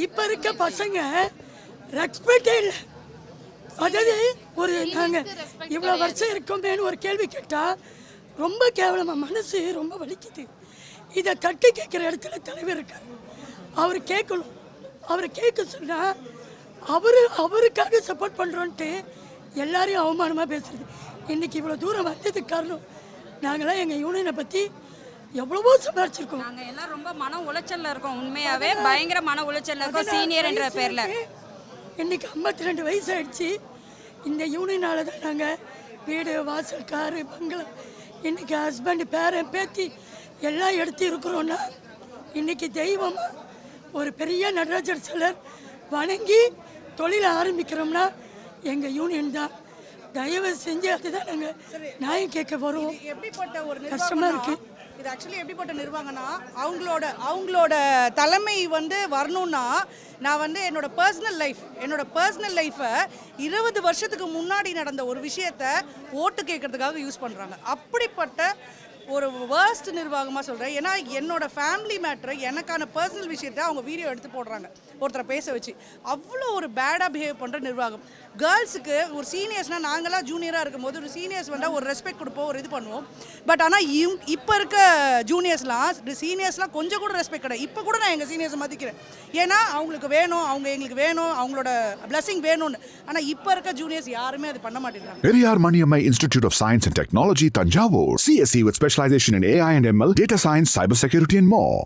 இப்போ இருக்க பசங்க ரெஸ்பெக்டே இல்லை. அதாவது ஒரு நாங்கள் இவ்வளோ வருஷம் இருக்கோமேனு ஒரு கேள்வி கேட்டால் ரொம்ப கேவலமாக மனசு ரொம்ப வலிக்குது. இதை தட்டி கேட்குற இடத்துல தலைவர் இருக்கார். அவர் கேட்கணும். அவர் கேட்க சொன்னால் அவருக்காக சப்போர்ட் பண்ணுறோன்ட்டு எல்லாரையும் அவமானமாக பேசுறது. இன்றைக்கி இவ்வளோ தூரம் வந்ததுக்கு காரணம் நாங்களாம் எங்கள் யூனியனை பற்றி எவ்வளவோ சம்பாரிச்சிருக்கோம். நாங்கள் எல்லாம் ரொம்ப மன உளைச்சலில் இருக்கோம். உண்மையாகவே பயங்கர மன உளைச்சலில் இருக்கோம் சீனியர்ன்ற பேரில். இன்றைக்கி 52 வயசு ஆயிடுச்சு. இந்த யூனியனால தான் நாங்கள் வீடு வாசல் காரு பங்களா இன்றைக்கி ஹஸ்பண்டு பேரன் பேத்தி எல்லாம் எடுத்து இருக்கிறோன்னா இன்றைக்கி தெய்வமாக ஒரு பெரிய நடராஜர் சிலர் வணங்கி தொழிலை ஆரம்பிக்கிறோம்னா எங்கள் யூனியன் தான். தயவு செஞ்சு அதுதான் நாங்கள் நியாயம் கேட்க வருவோம். எப்படிப்பட்ட ஒரு கஷ்டமாக இருக்குது. இது ஆக்சுவலி எப்படிப்பட்ட நிர்வாகம்னா அவங்களோட தலைமை வரணும்னா நான் என்னோட பர்சனல் லைஃப்பை 20 வருஷத்துக்கு முன்னாடி நடந்த ஒரு விஷயத்த ஓட்டு கேட்கறதுக்காக யூஸ் பண்ணுறாங்க. அப்படிப்பட்ட ஒரு வேர்ஸ்ட் நிர்வாகமாக சொல்கிறேன். ஏன்னா என்னோட ஃபேமிலி மேட்ரு எனக்கான பர்சனல் விஷயத்தை அவங்க வீடியோ எடுத்து போடுறாங்க ஒருத்தரை பேச வச்சு. அவ்வளோ ஒரு பேடாக பிஹேவ் பண்ணுற நிர்வாகம். கேர்ள்ஸுக்கு ஒரு சீனியர்ஸ்னால் நாங்களாம் ஜூனியராக இருக்கும்போது ஒரு சீனியர்ஸ் வந்தால் ஒரு ரெஸ்பெக்ட் கொடுப்போம், ஒரு இது பண்ணுவோம். பட் ஆனால் இப்போ இருக்க சீனியர்ஸ்லாம் கொஞ்சம் கூட ரெஸ்பெக்ட் கிடையாது. இப்போ கூட நான் எங்கள் சீனியர்ஸை மதிக்கிறேன். ஏன்னா அவங்களுக்கு வேணும், எங்களுக்கு வேணும், அவங்களோட பிளஸிங் வேணும்னு. ஆனால் இப்போ இருக்க ஜூனியர்ஸ் யாருமே அது பண்ண மாட்டேங்கிறாங்க. Periyar Maniammai institute of science and technology, Thanjavur. CSE with specialization in AI and ML, data science, cybersecurity and more.